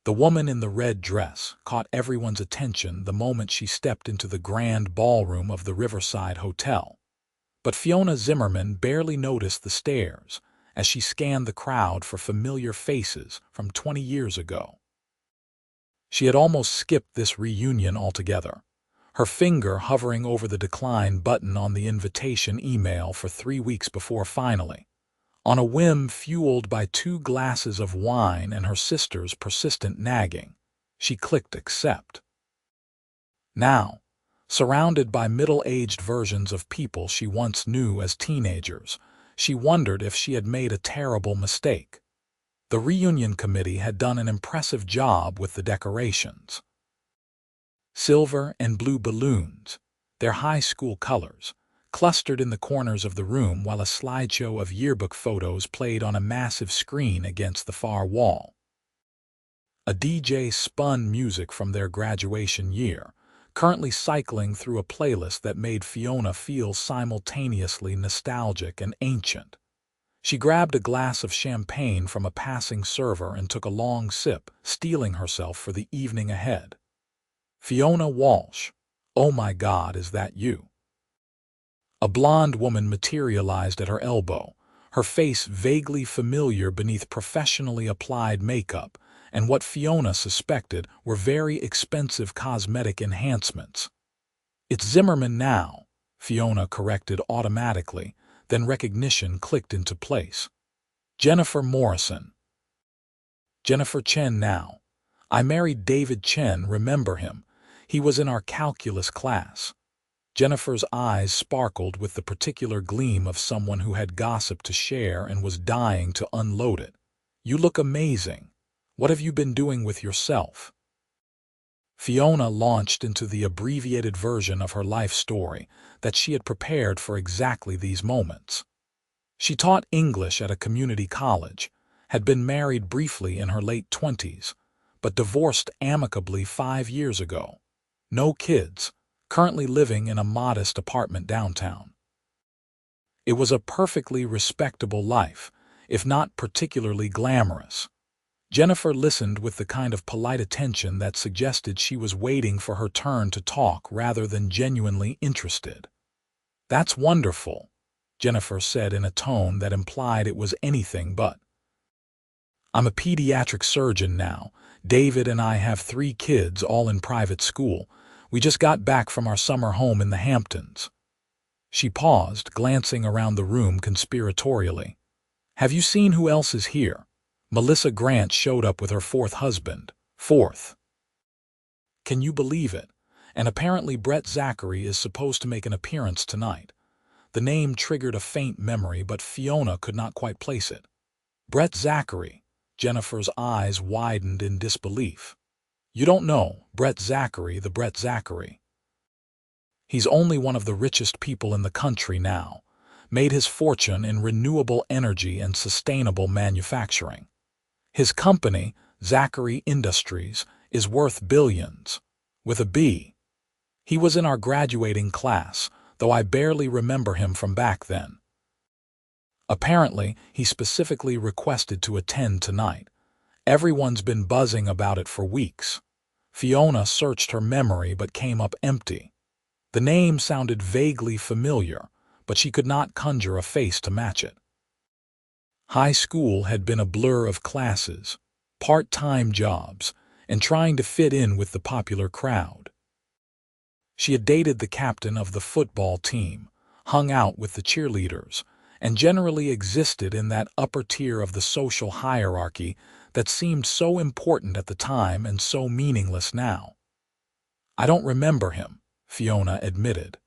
The woman in the red dress caught everyone's attention the moment she stepped into the grand ballroom of the Riverside Hotel. But Fiona Zimmerman barely noticed the stares as she scanned the crowd for familiar faces from 20 years ago. She had almost skipped this reunion altogether, her finger hovering over the decline button on the invitation email for 3 weeks before finally, on a whim fueled by 2 glasses of wine and her sister's persistent nagging, she clicked accept. Now, surrounded by middle-aged versions of people she once knew as teenagers, she wondered if she had made a terrible mistake. The reunion committee had done an impressive job with the decorations. Silver and blue balloons, their high school colors, clustered in the corners of the room while a slideshow of yearbook photos played on a massive screen against the far wall. A DJ spun music from their graduation year, currently cycling through a playlist that made Fiona feel simultaneously nostalgic and ancient. She grabbed a glass of champagne from a passing server and took a long sip, steeling herself for the evening ahead. "Fiona Walsh, oh my God, is that you?" A blonde woman materialized at her elbow, her face vaguely familiar beneath professionally applied makeup and what Fiona suspected were very expensive cosmetic enhancements. "It's Zimmerman now," Fiona corrected automatically, then recognition clicked into place. "Jennifer Morrison." "Jennifer Chen now. I married David Chen, remember him? He was in our calculus class." Jennifer's eyes sparkled with the particular gleam of someone who had gossip to share and was dying to unload it. "You look amazing. What have you been doing with yourself?" Fiona launched into the abbreviated version of her life story that she had prepared for exactly these moments. She taught English at a community college, had been married briefly in her late 20s, but divorced amicably 5 years ago. No kids, currently living in a modest apartment downtown. It was a perfectly respectable life, if not particularly glamorous. Jennifer listened with the kind of polite attention that suggested she was waiting for her turn to talk rather than genuinely interested. "That's wonderful," Jennifer said in a tone that implied it was anything but. "I'm a pediatric surgeon now. David and I have 3 kids, all in private school. We just got back from our summer home in the Hamptons." She paused, glancing around the room conspiratorially. "Have you seen who else is here? Melissa Grant showed up with her 4th husband. 4th. Can you believe it? And apparently Brett Zachary is supposed to make an appearance tonight." The name triggered a faint memory, but Fiona could not quite place it. "Brett Zachary?" Jennifer's eyes widened in disbelief. "You don't know Brett Zachary, the Brett Zachary?" "He's only one of the richest people in the country now. Made his fortune in renewable energy and sustainable manufacturing. His company, Zachary Industries, is worth billions, with a B. He was in our graduating class, though I barely remember him from back then. Apparently, he specifically requested to attend tonight. Everyone's been buzzing about it for weeks." Fiona searched her memory but came up empty. The name sounded vaguely familiar, but she could not conjure a face to match it. High school had been a blur of classes, part-time jobs, and trying to fit in with the popular crowd. She had dated the captain of the football team, hung out with the cheerleaders, and generally existed in that upper tier of the social hierarchy that seemed so important at the time and so meaningless now. "I don't remember him," Fiona admitted.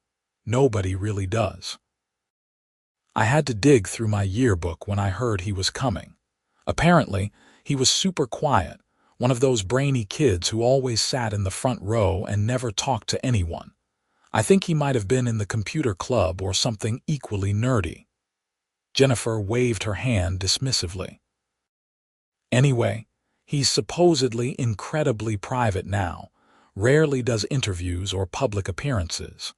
"Nobody really does. I had to dig through my yearbook when I heard he was coming. Apparently, he was super quiet, one of those brainy kids who always sat in the front row and never talked to anyone. I think he might have been in the computer club or something equally nerdy." Jennifer waved her hand dismissively. "Anyway, he's supposedly incredibly private now, rarely does interviews or public appearances.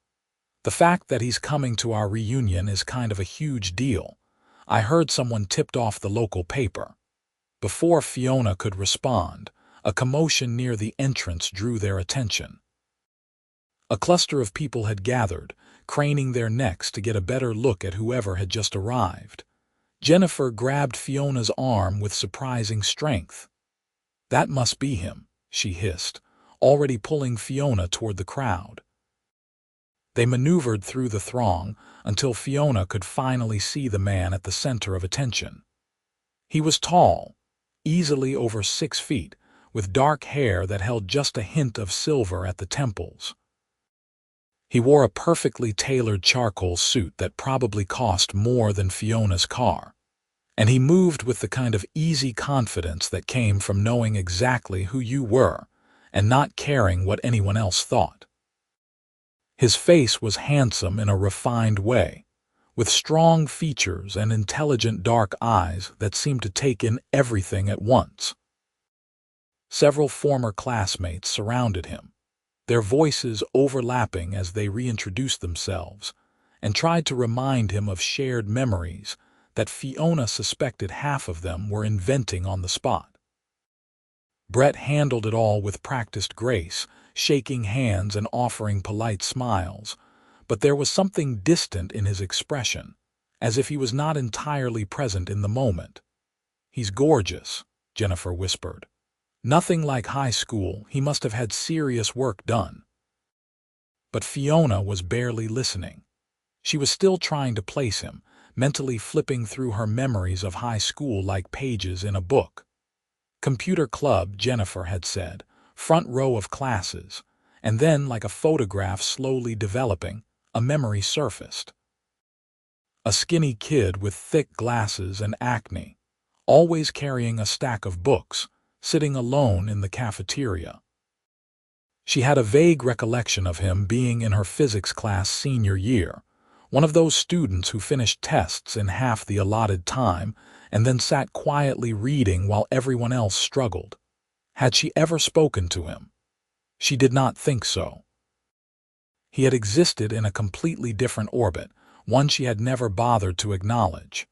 The fact that he's coming to our reunion is kind of a huge deal. I heard someone tipped off the local paper." Before Fiona could respond, A commotion near the entrance drew their attention. A cluster of people had gathered, craning their necks to get a better look at whoever had just arrived. Jennifer grabbed Fiona's arm with surprising strength. "That must be him," she hissed, already pulling Fiona toward the crowd. They maneuvered through the throng until Fiona could finally see the man at the center of attention. He was tall, easily over 6 feet, with dark hair that held just a hint of silver at the temples. He wore a perfectly tailored charcoal suit that probably cost more than Fiona's car, and he moved with the kind of easy confidence that came from knowing exactly who you were and not caring what anyone else thought. His face was handsome in a refined way, with strong features and intelligent dark eyes that seemed to take in everything at once. Several former classmates surrounded him, their voices overlapping as they reintroduced themselves and tried to remind him of shared memories that Fiona suspected half of them were inventing on the spot. Brett handled it all with practiced grace, shaking hands and offering polite smiles, but there was something distant in his expression, as if he was not entirely present in the moment. "He's gorgeous," Jennifer whispered. "Nothing like high school. He must have had serious work done." But Fiona was barely listening. She was still trying to place him, mentally flipping through her memories of high school like pages in a book. "Computer club," Jennifer had said, "front row of classes," and then, like a photograph slowly developing, a memory surfaced. A skinny kid with thick glasses and acne, always carrying a stack of books, sitting alone in the cafeteria. She had a vague recollection of him being in her physics class senior year, one of those students who finished tests in half the allotted time and then sat quietly reading while everyone else struggled. Had she ever spoken to him? She did not think so. He had existed in a completely different orbit, one she had never bothered to acknowledge.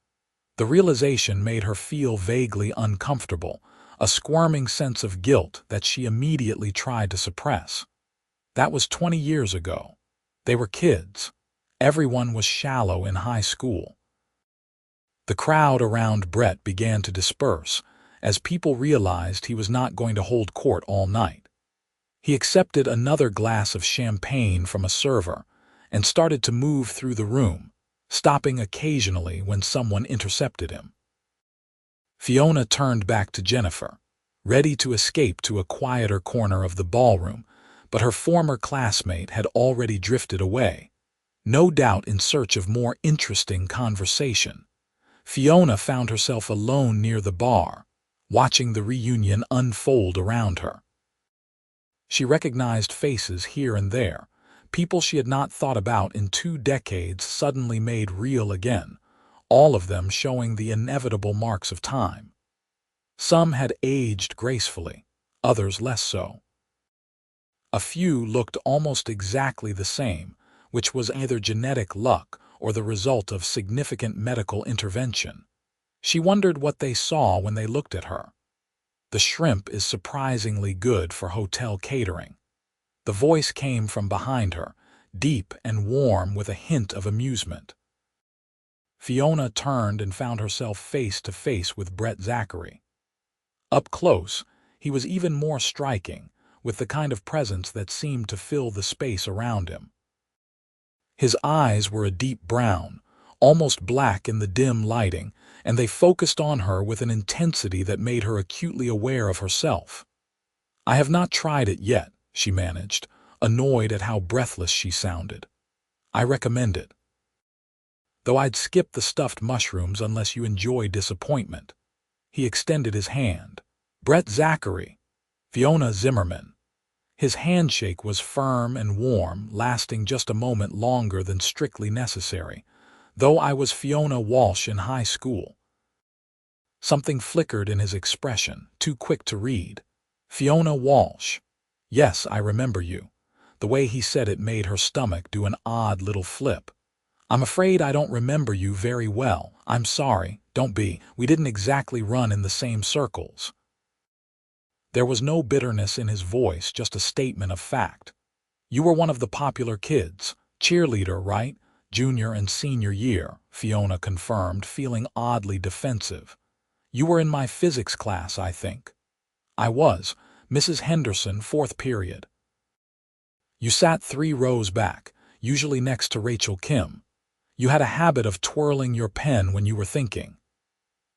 The realization made her feel vaguely uncomfortable, a squirming sense of guilt that she immediately tried to suppress. That was 20 years ago. They were kids. Everyone was shallow in high school. The crowd around Brett began to disperse as people realized he was not going to hold court all night. He accepted another glass of champagne from a server and started to move through the room, stopping occasionally when someone intercepted him. Fiona turned back to Jennifer, ready to escape to a quieter corner of the ballroom, but her former classmate had already drifted away, no doubt in search of more interesting conversation. Fiona found herself alone near the bar, watching the reunion unfold around her. She recognized faces here and there, people she had not thought about in 2 decades suddenly made real again, all of them showing the inevitable marks of time. Some had aged gracefully, others less so. A few looked almost exactly the same, which was either genetic luck or the result of significant medical intervention. She wondered what they saw when they looked at her. "The shrimp is surprisingly good for hotel catering." The voice came from behind her, deep and warm with a hint of amusement. Fiona turned and found herself face to face with Brett Zachary. Up close, he was even more striking, with the kind of presence that seemed to fill the space around him. His eyes were a deep brown, almost black in the dim lighting, and they focused on her with an intensity that made her acutely aware of herself. "I have not tried it yet," she managed, annoyed at how breathless she sounded. "I recommend it. Though I'd skip the stuffed mushrooms unless you enjoy disappointment." He extended his hand. "Brett Zachary, Fiona Zimmerman." His handshake was firm and warm, lasting just a moment longer than strictly necessary. "Though I was Fiona Walsh in high school." Something flickered in his expression, too quick to read. "Fiona Walsh. Yes, I remember you." The way he said it made her stomach do an odd little flip. "I'm afraid I don't remember you very well. I'm sorry, don't be. We didn't exactly run in the same circles." There was no bitterness in his voice, just a statement of fact. "You were one of the popular kids. Cheerleader, right? Junior and senior year," Fiona confirmed, feeling oddly defensive. "You were in my physics class, I think." "I was. Mrs. Henderson, fourth period." "You sat 3 rows back, usually next to Rachel Kim. You had a habit of twirling your pen when you were thinking."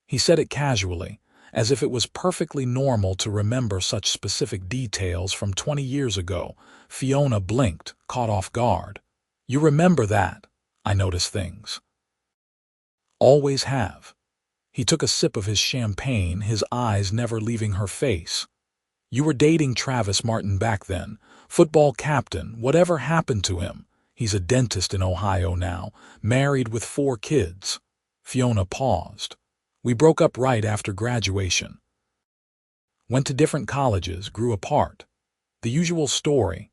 He said it casually, as if it was perfectly normal to remember such specific details from 20 years ago. Fiona blinked, caught off guard. "You remember that? I notice things." "Always have." He took a sip of his champagne, his eyes never leaving her face. "You were dating Travis Martin back then. Football captain. Whatever happened to him? He's a dentist in Ohio now, married with 4 kids. Fiona paused. "We broke up right after graduation. Went to different colleges, grew apart. The usual story.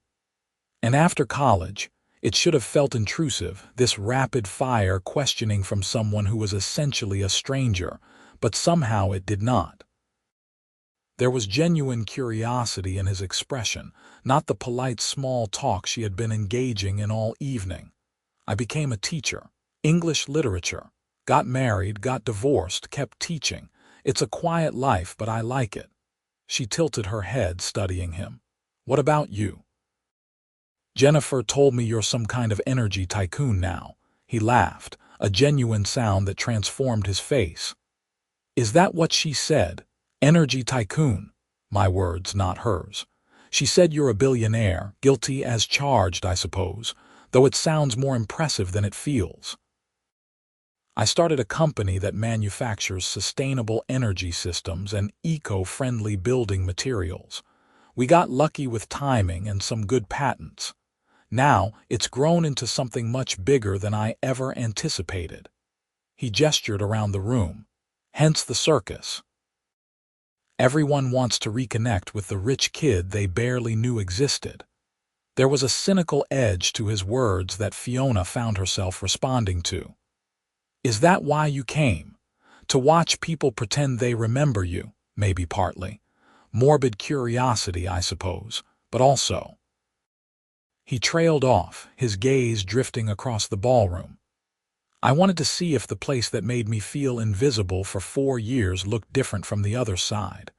And after college, it should have felt intrusive, this rapid-fire questioning from someone who was essentially a stranger, but somehow it did not." There was genuine curiosity in his expression, not the polite small talk she had been engaging in all evening. "I became a teacher. English literature. Got married, got divorced, kept teaching. It's a quiet life, but I like it." She tilted her head, studying him. "What about you?" "Jennifer told me you're some kind of energy tycoon now." He laughed, a genuine sound that transformed his face. "Is that what she said? Energy tycoon?" "My words, not hers. She said you're a billionaire, guilty as charged, I suppose, though it sounds more impressive than it feels." "I started a company that manufactures sustainable energy systems and eco-friendly building materials. We got lucky with timing and some good patents. Now it's grown into something much bigger than I ever anticipated." He gestured around the room. "Hence the circus. Everyone wants to reconnect with the rich kid they barely knew existed." There was a cynical edge to his words that Fiona found herself responding to. "Is that why you came? To watch people pretend they remember you?" "Maybe partly. Morbid curiosity, I suppose, but also—" He trailed off, his gaze drifting across the ballroom. "I wanted to see if the place that made me feel invisible for 4 years looked different from the other side."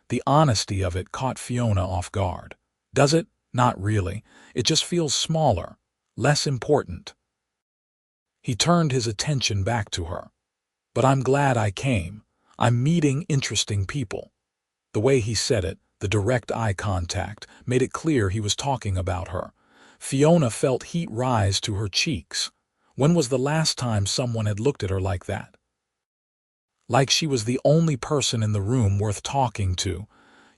The honesty of it caught Fiona off guard. "Does it? Not really. It just feels smaller, less important." He turned his attention back to her. "But I'm glad I came. I'm meeting interesting people." The way he said it, the direct eye contact, made it clear he was talking about her. Fiona felt heat rise to her cheeks. When was the last time someone had looked at her like that? Like she was the only person in the room worth talking to.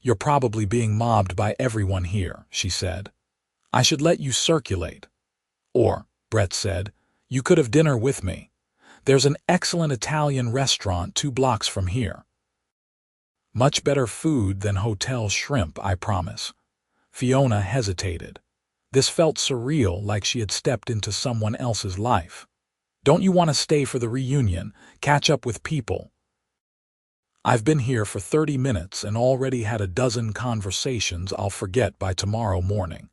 "You're probably being mobbed by everyone here," she said. "I should let you circulate." "Or," Brett said, "you could have dinner with me. There's an excellent Italian restaurant 2 blocks from here. Much better food than hotel shrimp, I promise." Fiona hesitated. This felt surreal, like she had stepped into someone else's life. "Don't you want to stay for the reunion, catch up with people?" "I've been here for 30 minutes and already had a dozen conversations I'll forget by tomorrow morning.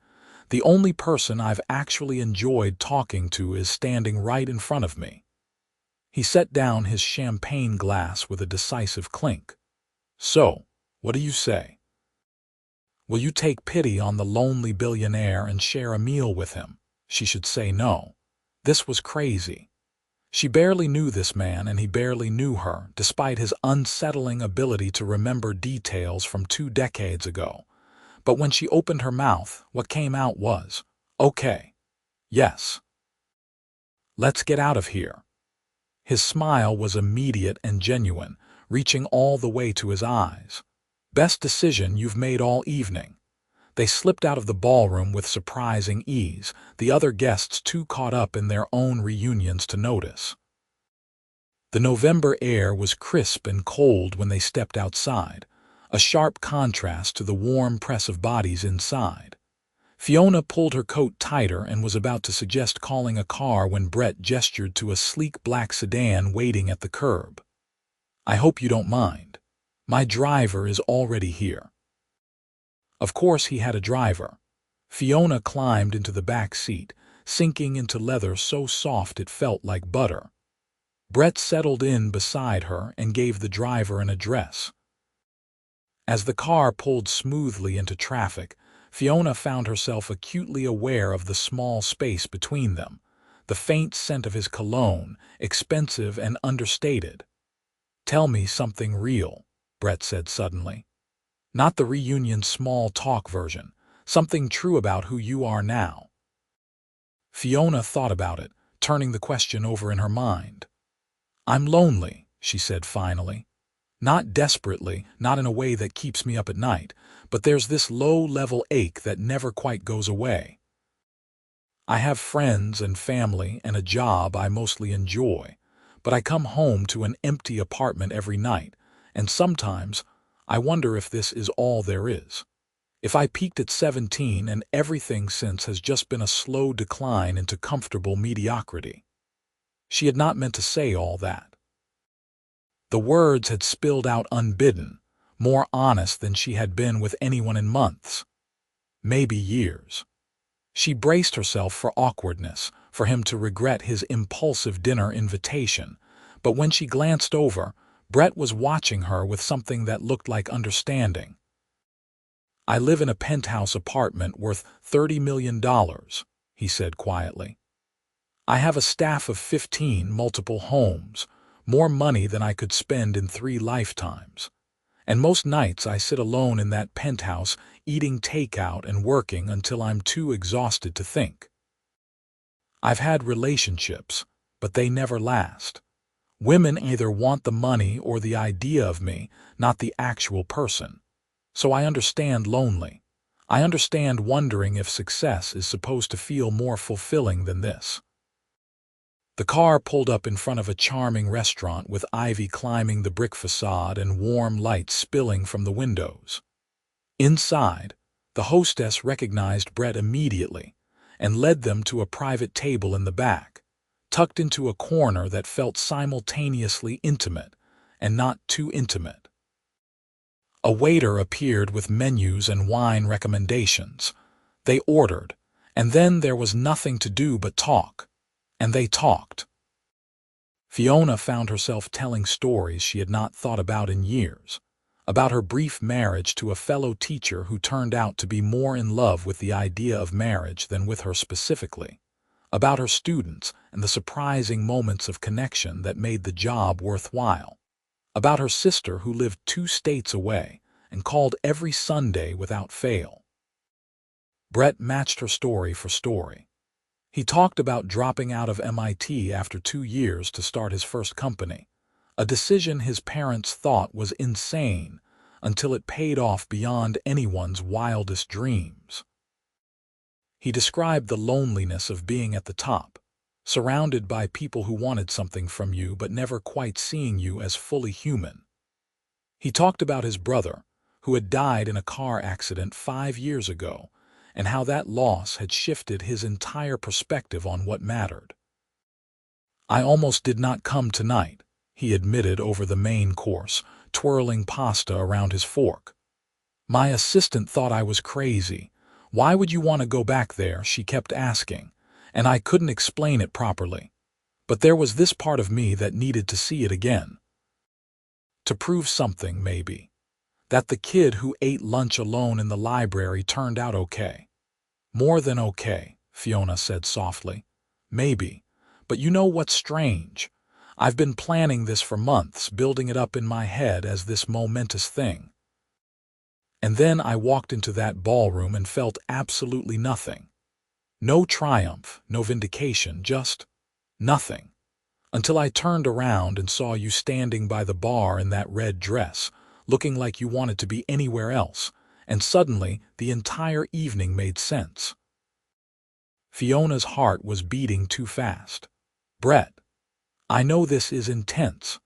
The only person I've actually enjoyed talking to is standing right in front of me." He set down his champagne glass with a decisive clink. "So, what do you say? Will you take pity on the lonely billionaire and share a meal with him?" She should say no. This was crazy. She barely knew this man, and he barely knew her, despite his unsettling ability to remember details from 2 decades ago. But when she opened her mouth, what came out was, "Okay. Yes. Let's get out of here." His smile was immediate and genuine, reaching all the way to his eyes. "Best decision you've made all evening." They slipped out of the ballroom with surprising ease, the other guests too caught up in their own reunions to notice. The November air was crisp and cold when they stepped outside, a sharp contrast to the warm press of bodies inside. Fiona pulled her coat tighter and was about to suggest calling a car when Brett gestured to a sleek black sedan waiting at the curb. "I hope you don't mind. My driver is already here." Of course he had a driver. Fiona climbed into the back seat, sinking into leather so soft it felt like butter. Brett settled in beside her and gave the driver an address. As the car pulled smoothly into traffic, Fiona found herself acutely aware of the small space between them, the faint scent of his cologne, expensive and understated. "Tell me something real," Brett said suddenly. "Not the reunion small talk version, something true about who you are now." Fiona thought about it, turning the question over in her mind. "I'm lonely," she said finally. "Not desperately, not in a way that keeps me up at night, but there's this low-level ache that never quite goes away. I have friends and family and a job I mostly enjoy, but I come home to an empty apartment every night, and sometimes I wonder if this is all there is. If I peaked at 17 and everything since has just been a slow decline into comfortable mediocrity." She had not meant to say all that. The words had spilled out unbidden, more honest than she had been with anyone in months, maybe years. She braced herself for awkwardness, for him to regret his impulsive dinner invitation, but when she glanced over, Brett was watching her with something that looked like understanding. "I live in a penthouse apartment worth $30 million, he said quietly. "I have a staff of 15 multiple homes, more money than I could spend in 3 lifetimes. And most nights I sit alone in that penthouse eating takeout and working until I'm too exhausted to think. I've had relationships, but they never last. Women either want the money or the idea of me, not the actual person. So I understand lonely. I understand wondering if success is supposed to feel more fulfilling than this." The car pulled up in front of a charming restaurant with ivy climbing the brick facade and warm light spilling from the windows. Inside, the hostess recognized Brett immediately and led them to a private table in the back, tucked into a corner that felt simultaneously intimate and not too intimate. A waiter appeared with menus and wine recommendations. They ordered, and then there was nothing to do but talk. And they talked. Fiona found herself telling stories she had not thought about in years, about her brief marriage to a fellow teacher who turned out to be more in love with the idea of marriage than with her specifically, about her students and the surprising moments of connection that made the job worthwhile, about her sister who lived 2 states away and called every Sunday without fail. Brett matched her story for story. He talked about dropping out of MIT after 2 years to start his first company, a decision his parents thought was insane until it paid off beyond anyone's wildest dreams. He described the loneliness of being at the top, surrounded by people who wanted something from you but never quite seeing you as fully human. He talked about his brother, who had died in a car accident 5 years ago, and how that loss had shifted his entire perspective on what mattered. "I almost did not come tonight," he admitted over the main course, twirling pasta around his fork. "My assistant thought I was crazy. Why would you want to go back there?" she kept asking, and I couldn't explain it properly. But there was this part of me that needed to see it again. To prove something, maybe. That the kid who ate lunch alone in the library turned out okay. "More than okay," Fiona said softly. "Maybe. But you know what's strange? I've been planning this for months, building it up in my head as this momentous thing. And then I walked into that ballroom and felt absolutely nothing. No triumph, no vindication, just nothing. Until I turned around and saw you standing by the bar in that red dress, looking like you wanted to be anywhere else, and suddenly the entire evening made sense." Fiona's heart was beating too fast. "Brett, I know this is intense.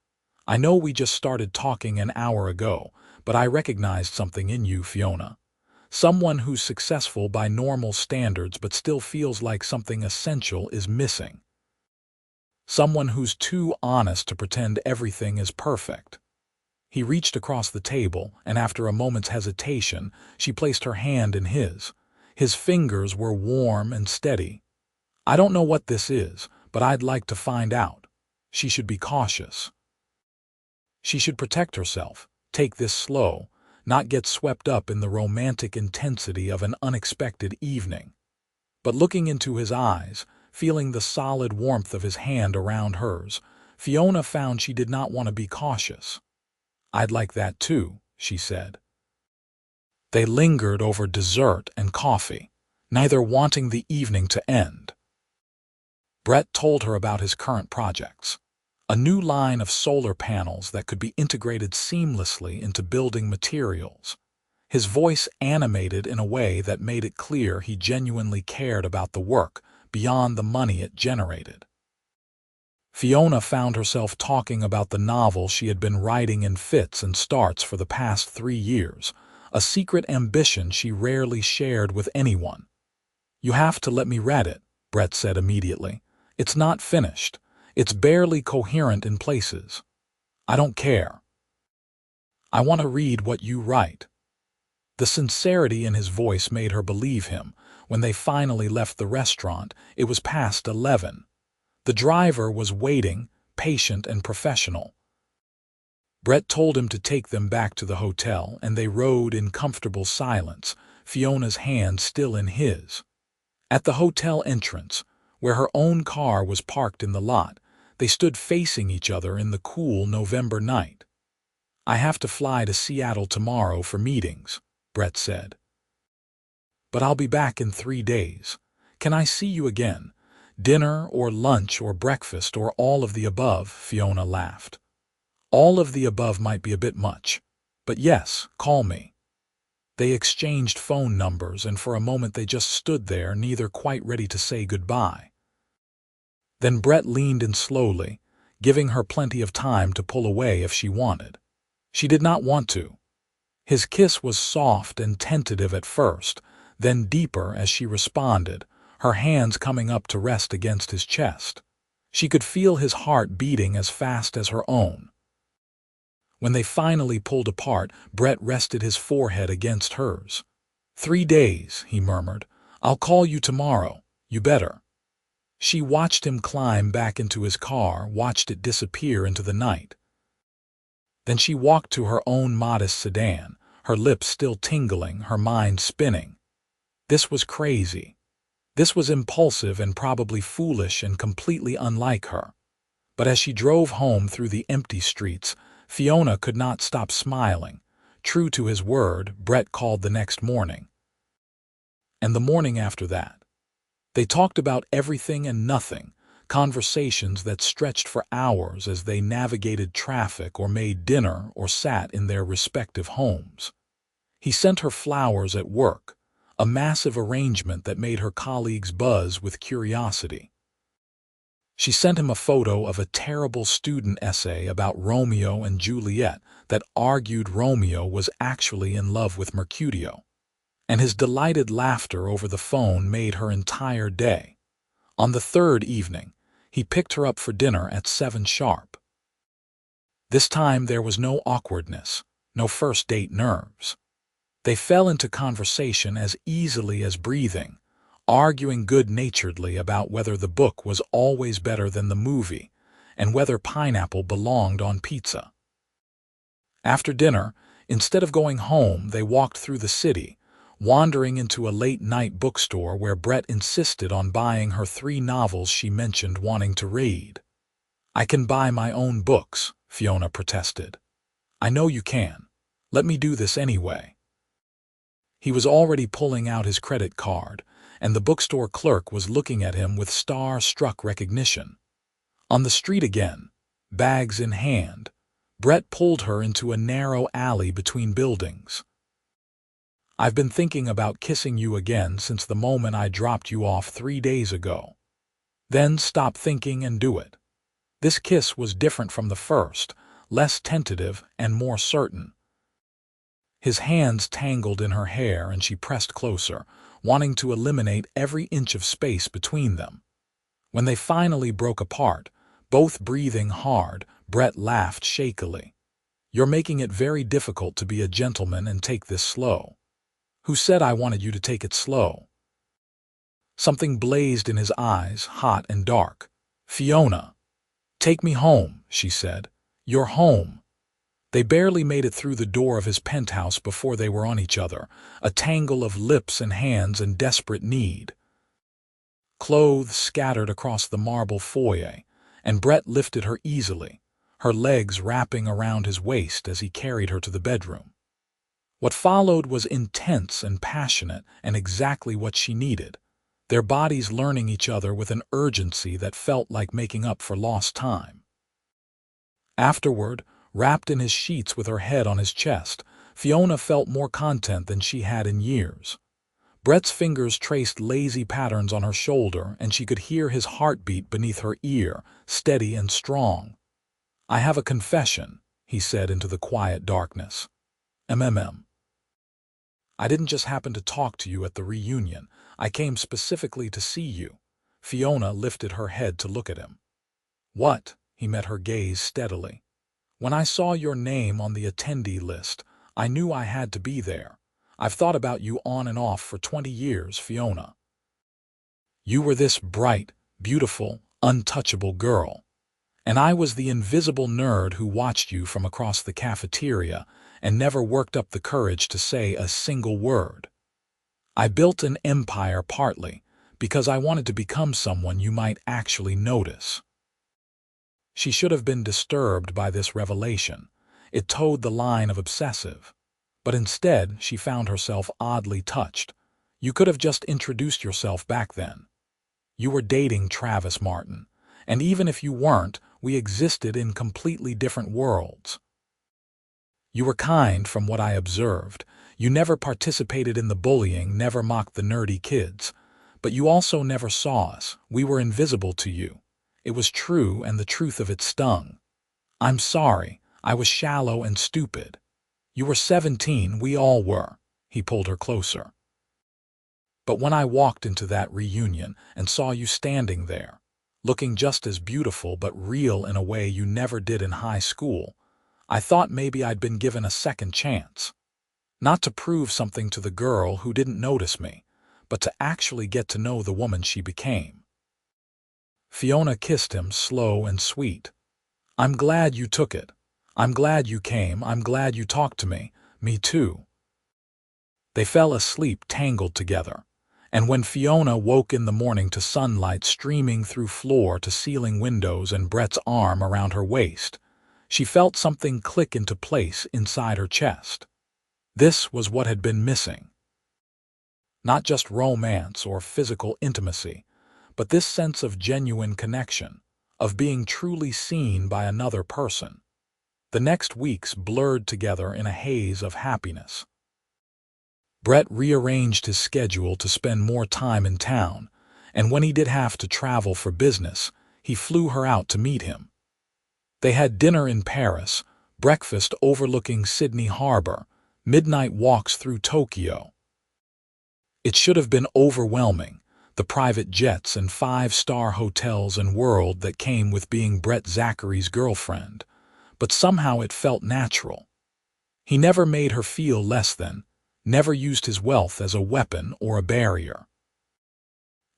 I know we just started talking an hour ago, but I recognized something in you, Fiona. Someone who's successful by normal standards but still feels like something essential is missing. Someone who's too honest to pretend everything is perfect." He reached across the table, and after a moment's hesitation, she placed her hand in his. His fingers were warm and steady. "I don't know what this is, but I'd like to find out. She should be cautious. She should protect herself, take this slow, not get swept up in the romantic intensity of an unexpected evening." But looking into his eyes, feeling the solid warmth of his hand around hers, Fiona found she did not want to be cautious. "I'd like that too," she said. They lingered over dessert and coffee, neither wanting the evening to end. Brett told her about his current projects, a new line of solar panels that could be integrated seamlessly into building materials. His voice animated in a way that made it clear he genuinely cared about the work beyond the money it generated. Fiona found herself talking about the novel she had been writing in fits and starts for the past 3 years, a secret ambition she rarely shared with anyone. "You have to let me read it," Brett said immediately. "It's not finished. It's barely coherent in places. I don't care. I want to read what you write." The sincerity in his voice made her believe him. When they finally left the restaurant, it was past 11. The driver was waiting, patient and professional. Brett told him to take them back to the hotel, and they rode in comfortable silence, Fiona's hand still in his. At the hotel entrance, where her own car was parked in the lot, they stood facing each other in the cool November night. "I have to fly to Seattle tomorrow for meetings," Brett said. "But I'll be back in 3 days. Can I see you again? Dinner or lunch or breakfast or all of the above?" Fiona laughed. "All of the above might be a bit much. But yes, call me." They exchanged phone numbers, and for a moment they just stood there, neither quite ready to say goodbye. Then Brett leaned in slowly, giving her plenty of time to pull away if she wanted. She did not want to. His kiss was soft and tentative at first, then deeper as she responded, her hands coming up to rest against his chest. She could feel his heart beating as fast as her own. When they finally pulled apart, Brett rested his forehead against hers. 3 days, he murmured. "I'll call you tomorrow. You better." She watched him climb back into his car, watched it disappear into the night. Then she walked to her own modest sedan, her lips still tingling, her mind spinning. This was crazy. This was impulsive and probably foolish and completely unlike her. But as she drove home through the empty streets, Fiona could not stop smiling. True to his word, Brett called the next morning. And the morning after that. They talked about everything and nothing, conversations that stretched for hours as they navigated traffic or made dinner or sat in their respective homes. He sent her flowers at work, a massive arrangement that made her colleagues buzz with curiosity. She sent him a photo of a terrible student essay about Romeo and Juliet that argued Romeo was actually in love with Mercutio. And his delighted laughter over the phone made her entire day. On the 3rd evening, he picked her up for dinner at 7 sharp. This time there was no awkwardness, no first date nerves. They fell into conversation as easily as breathing, arguing good-naturedly about whether the book was always better than the movie and whether pineapple belonged on pizza. After dinner, instead of going home, they walked through the city, wandering into a late-night bookstore where Brett insisted on buying her 3 novels she mentioned wanting to read. "I can buy my own books," Fiona protested. "I know you can. Let me do this anyway." He was already pulling out his credit card, and the bookstore clerk was looking at him with star-struck recognition. On the street again, bags in hand, Brett pulled her into a narrow alley between buildings. "I've been thinking about kissing you again since the moment I dropped you off 3 days ago." Then stop thinking and do it. This kiss was different from the first, less tentative and more certain. His hands tangled in her hair and she pressed closer, wanting to eliminate every inch of space between them. When they finally broke apart, both breathing hard, Brett laughed shakily. You're making it very difficult to be a gentleman and take this slow. Who said I wanted you to take it slow? Something blazed in his eyes, hot and dark. Fiona. Take me home, she said. You're home. They barely made it through the door of his penthouse before they were on each other, a tangle of lips and hands in desperate need. Clothes scattered across the marble foyer, and Brett lifted her easily, her legs wrapping around his waist as he carried her to the bedroom. What followed was intense and passionate and exactly what she needed, their bodies learning each other with an urgency that felt like making up for lost time. Afterward, wrapped in his sheets with her head on his chest, Fiona felt more content than she had in years. Brett's fingers traced lazy patterns on her shoulder, and she could hear his heartbeat beneath her ear, steady and strong. I have a confession, he said into the quiet darkness. I didn't just happen to talk to you at the reunion. I came specifically to see you. Fiona lifted her head to look at him. What? He met her gaze steadily. When I saw your name on the attendee list, I knew I had to be there. I've thought about you on and off for 20 years, Fiona. You were this bright, beautiful, untouchable girl. And I was the invisible nerd who watched you from across the cafeteria and never worked up the courage to say a single word. I built an empire partly because I wanted to become someone you might actually notice. She should have been disturbed by this revelation. It towed the line of obsessive. But instead, she found herself oddly touched. You could have just introduced yourself back then. You were dating Travis Martin, and even if you weren't, we existed in completely different worlds. You were kind from what I observed. You never participated in the bullying, never mocked the nerdy kids. But you also never saw us. We were invisible to you. It was true, and the truth of it stung. I'm sorry. I was shallow and stupid. You were 17, we all were. He pulled her closer. But when I walked into that reunion and saw you standing there, looking just as beautiful but real in a way you never did in high school, I thought maybe I'd been given a second chance. Not to prove something to the girl who didn't notice me, but to actually get to know the woman she became. Fiona kissed him, slow and sweet. I'm glad you took it. I'm glad you came. I'm glad you talked to me. Me too. They fell asleep tangled together, and when Fiona woke in the morning to sunlight streaming through floor-to-ceiling windows and Brett's arm around her waist, she felt something click into place inside her chest. This was what had been missing. Not just romance or physical intimacy, but this sense of genuine connection, of being truly seen by another person. The next weeks blurred together in a haze of happiness. Brett rearranged his schedule to spend more time in town, and when he did have to travel for business, he flew her out to meet him. They had dinner in Paris, breakfast overlooking Sydney Harbor, midnight walks through Tokyo. It should have been overwhelming, the private jets and five-star hotels and world that came with being Brett Zachary's girlfriend, but somehow it felt natural. He never made her feel less than, never used his wealth as a weapon or a barrier.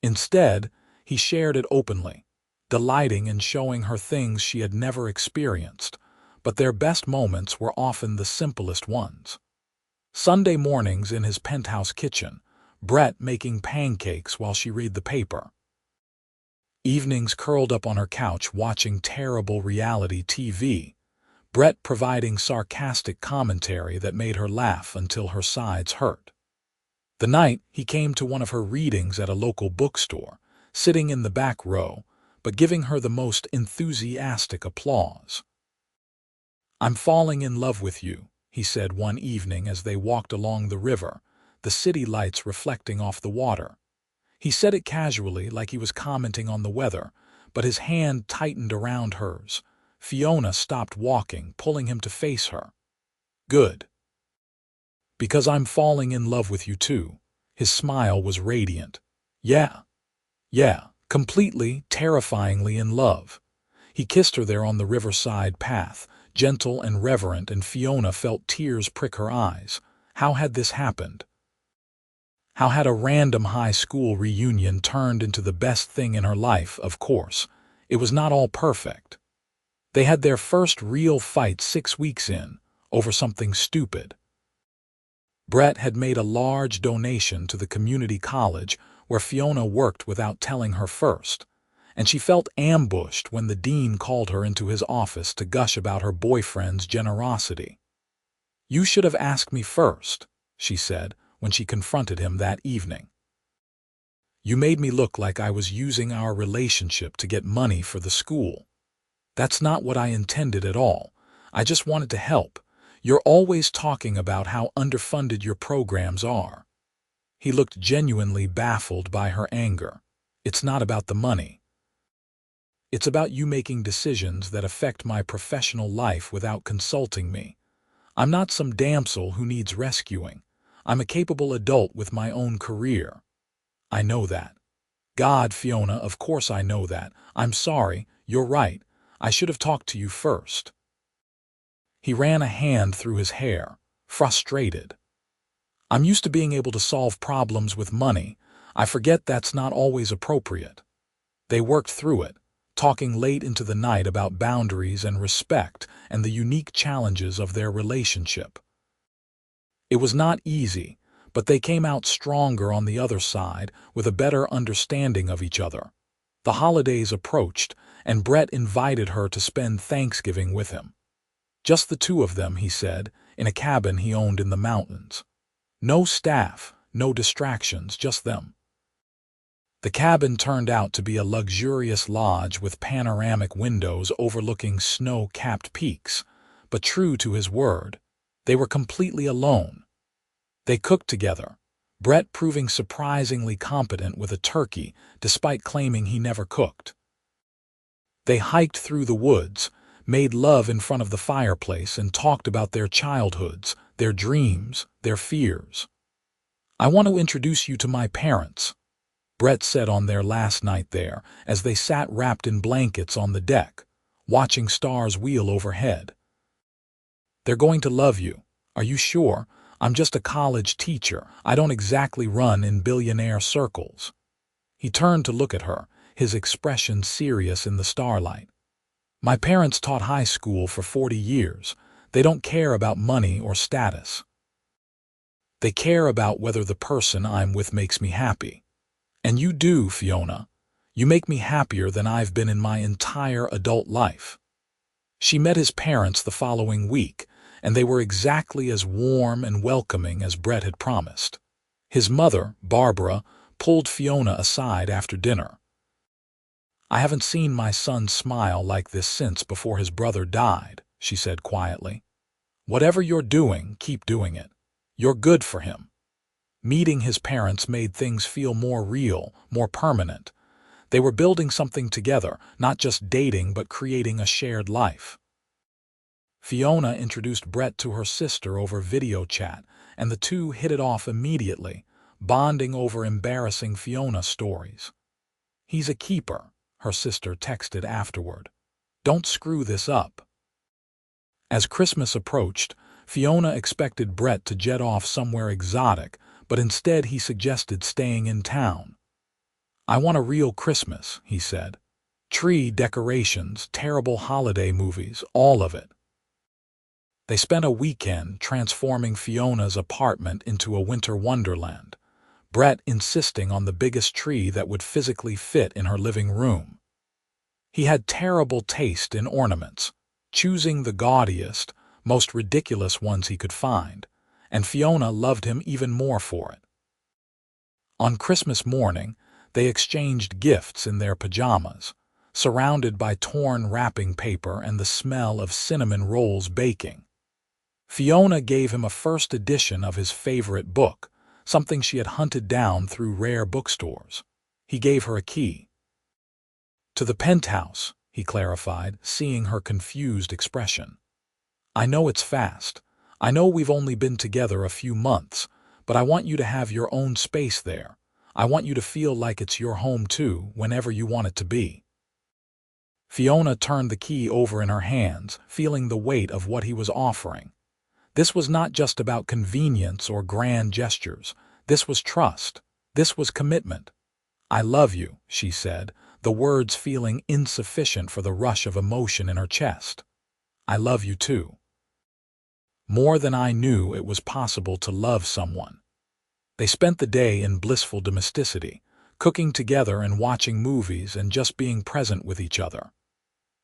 Instead, he shared it openly, delighting in showing her things she had never experienced, but their best moments were often the simplest ones. Sunday mornings in his penthouse kitchen, Brett making pancakes while she read the paper. Evenings curled up on her couch watching terrible reality TV, Brett providing sarcastic commentary that made her laugh until her sides hurt. The night he came to one of her readings at a local bookstore, sitting in the back row, but giving her the most enthusiastic applause. I'm falling in love with you, he said one evening as they walked along the river, the city lights reflecting off the water. He said it casually, like he was commenting on the weather, but his hand tightened around hers. Fiona stopped walking, pulling him to face her. Good. Because I'm falling in love with you too. His smile was radiant. Yeah, completely, terrifyingly in love. He kissed her there on the riverside path, gentle and reverent, and Fiona felt tears prick her eyes. How had this happened? How had a random high school reunion turned into the best thing in her life? Of course, it was not all perfect. They had their first real fight 6 weeks in, over something stupid. Brett had made a large donation to the community college where Fiona worked without telling her first, and she felt ambushed when the dean called her into his office to gush about her boyfriend's generosity. "You should have asked me first," she said when she confronted him that evening. "You made me look like I was using our relationship to get money for the school. That's not what I intended at all. I just wanted to help. You're always talking about how underfunded your programs are." He looked genuinely baffled by her anger. "It's not about the money. It's about you making decisions that affect my professional life without consulting me. I'm not some damsel who needs rescuing. I'm a capable adult with my own career." "I know that." "God, Fiona, of course I know that. I'm sorry, you're right. I should have talked to you first." He ran a hand through his hair, frustrated. "I'm used to being able to solve problems with money. I forget that's not always appropriate." They worked through it, talking late into the night about boundaries and respect and the unique challenges of their relationship. It was not easy, but they came out stronger on the other side with a better understanding of each other. The holidays approached, and Brett invited her to spend Thanksgiving with him. Just the two of them, he said, in a cabin he owned in the mountains. No staff, no distractions, just them. The cabin turned out to be a luxurious lodge with panoramic windows overlooking snow-capped peaks, but true to his word, they were completely alone. They cooked together, Brett proving surprisingly competent with a turkey despite claiming he never cooked. They hiked through the woods, made love in front of the fireplace, and talked about their childhoods, their dreams, their fears. "I want to introduce you to my parents," Brett said on their last night there, as they sat wrapped in blankets on the deck, watching stars wheel overhead. "They're going to love you. Are you sure? I'm just a college teacher. I don't exactly run in billionaire circles." He turned to look at her, his expression serious in the starlight. "My parents taught high school for 40 years. They don't care about money or status. They care about whether the person I'm with makes me happy. And you do, Fiona. You make me happier than I've been in my entire adult life." She met his parents the following week, and they were exactly as warm and welcoming as Brett had promised. His mother, Barbara, pulled Fiona aside after dinner. "I haven't seen my son smile like this since before his brother died," she said quietly. "Whatever you're doing, keep doing it. You're good for him." Meeting his parents made things feel more real, more permanent. They were building something together, not just dating but creating a shared life. Fiona introduced Brett to her sister over video chat, and the two hit it off immediately, bonding over embarrassing Fiona stories. "He's a keeper," her sister texted afterward. "Don't screw this up." As Christmas approached, Fiona expected Brett to jet off somewhere exotic, but instead he suggested staying in town. "I want a real Christmas," he said. "Tree decorations, terrible holiday movies, all of it." They spent a weekend transforming Fiona's apartment into a winter wonderland, Brett insisting on the biggest tree that would physically fit in her living room. He had terrible taste in ornaments, choosing the gaudiest, most ridiculous ones he could find, and Fiona loved him even more for it. On Christmas morning, they exchanged gifts in their pajamas, surrounded by torn wrapping paper and the smell of cinnamon rolls baking. Fiona gave him a first edition of his favorite book, something she had hunted down through rare bookstores. He gave her a key. "To the penthouse," he clarified, seeing her confused expression. "I know it's fast. I know we've only been together a few months, but I want you to have your own space there. I want you to feel like it's your home too, whenever you want it to be." Fiona turned the key over in her hands, feeling the weight of what he was offering. This was not just about convenience or grand gestures. This was trust. This was commitment. "I love you," she said, the words feeling insufficient for the rush of emotion in her chest. "I love you too. More than I knew it was possible to love someone." They spent the day in blissful domesticity, cooking together and watching movies and just being present with each other.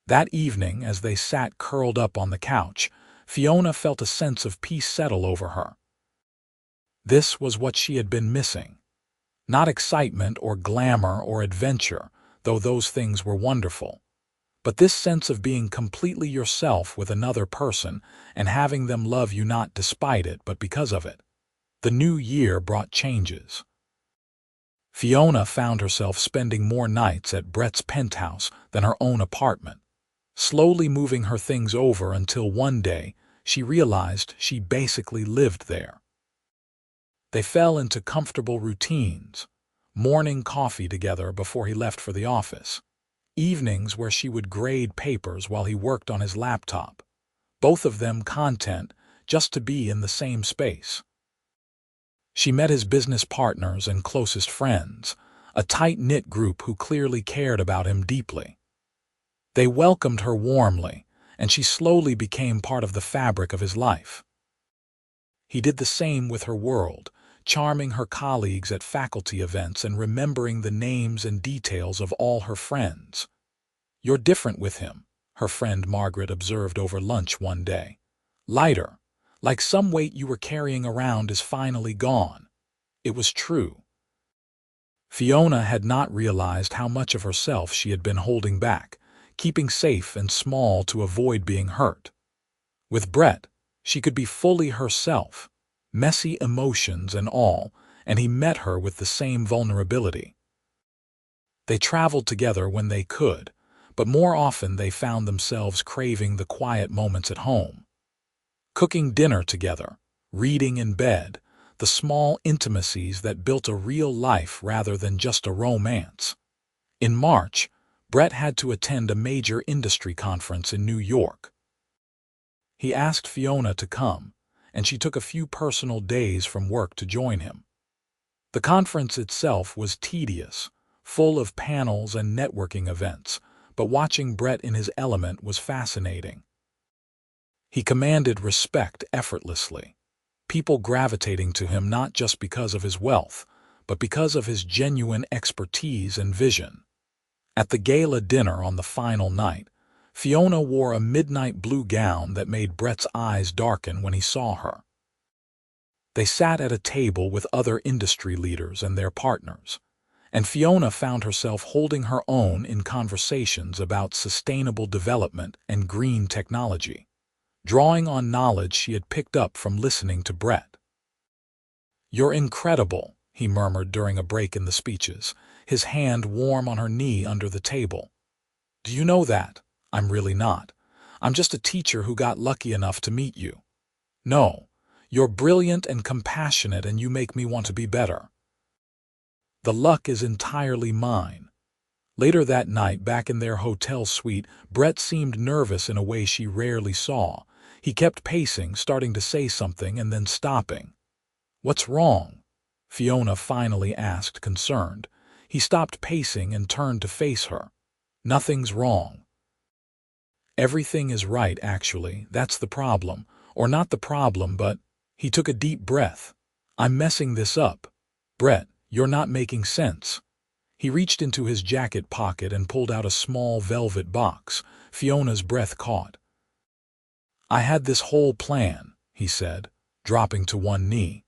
That evening, as they sat curled up on the couch, Fiona felt a sense of peace settle over her. This was what she had been missing. Not excitement or glamour or adventure, though those things were wonderful, but this sense of being completely yourself with another person and having them love you not despite it but because of it. The new year brought changes. Fiona found herself spending more nights at Brett's penthouse than her own apartment, slowly moving her things over until one day she realized she basically lived there. They fell into comfortable routines: morning coffee together before he left for the office, evenings where she would grade papers while he worked on his laptop, both of them content just to be in the same space. She met his business partners and closest friends, a tight-knit group who clearly cared about him deeply. They welcomed her warmly, and she slowly became part of the fabric of his life. He did the same with her world, charming her colleagues at faculty events and remembering the names and details of all her friends. "You're different with him," her friend Margaret observed over lunch one day. "Lighter, like some weight you were carrying around is finally gone." It was true. Fiona had not realized how much of herself she had been holding back, keeping safe and small to avoid being hurt. With Brett, she could be fully herself, messy emotions and all, and he met her with the same vulnerability. They traveled together when they could, but more often they found themselves craving the quiet moments at home. Cooking dinner together, reading in bed, the small intimacies that built a real life rather than just a romance. In March, Brett had to attend a major industry conference in New York. He asked Fiona to come, and she took a few personal days from work to join him. The conference itself was tedious, full of panels and networking events, but watching Brett in his element was fascinating. He commanded respect effortlessly, people gravitating to him not just because of his wealth, but because of his genuine expertise and vision. At the gala dinner on the final night, Fiona wore a midnight blue gown that made Brett's eyes darken when he saw her. They sat at a table with other industry leaders and their partners, and Fiona found herself holding her own in conversations about sustainable development and green technology, drawing on knowledge she had picked up from listening to Brett. "You're incredible," he murmured during a break in the speeches, his hand warm on her knee under the table. "Do you know that? I'm really not. I'm just a teacher who got lucky enough to meet you." "No, you're brilliant and compassionate and you make me want to be better." "The luck is entirely mine." Later that night, back in their hotel suite, Brett seemed nervous in a way she rarely saw. He kept pacing, starting to say something and then stopping. "What's wrong?" Fiona finally asked, concerned. He stopped pacing and turned to face her. "Nothing's wrong. Everything is right, actually. That's the problem. Or not the problem, but—" He took a deep breath. "I'm messing this up. Brett, you're not making sense." He reached into his jacket pocket and pulled out a small velvet box. Fiona's breath caught. "I had this whole plan," he said, dropping to one knee.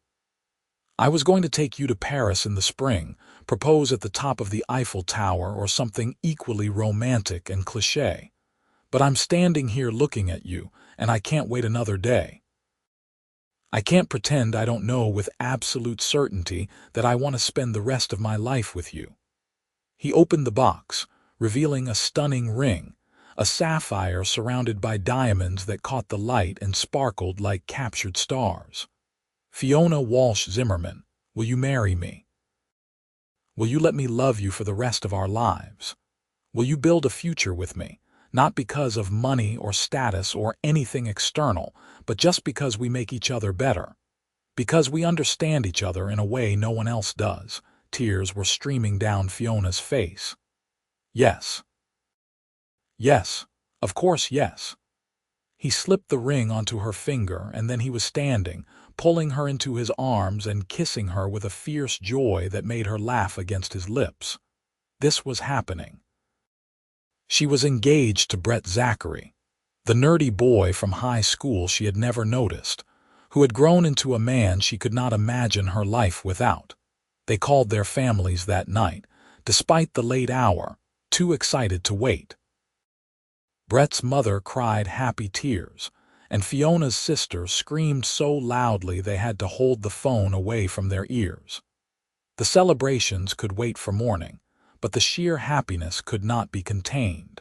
"I was going to take you to Paris in the spring, propose at the top of the Eiffel Tower or something equally romantic and cliché. But I'm standing here looking at you, and I can't wait another day. I can't pretend I don't know with absolute certainty that I want to spend the rest of my life with you." He opened the box, revealing a stunning ring, a sapphire surrounded by diamonds that caught the light and sparkled like captured stars. "Fiona Walsh Zimmerman, will you marry me? Will you let me love you for the rest of our lives? Will you build a future with me, not because of money or status or anything external, but just because we make each other better. Because we understand each other in a way no one else does. Tears were streaming down Fiona's face. Yes. Yes. Of course, yes. He slipped the ring onto her finger, and then he was standing, pulling her into his arms and kissing her with a fierce joy that made her laugh against his lips. This was happening. She was engaged to Brett Zachary, the nerdy boy from high school she had never noticed, who had grown into a man she could not imagine her life without. They called their families that night, despite the late hour, too excited to wait. Brett's mother cried happy tears, and Fiona's sister screamed so loudly they had to hold the phone away from their ears. The celebrations could wait for morning, but the sheer happiness could not be contained.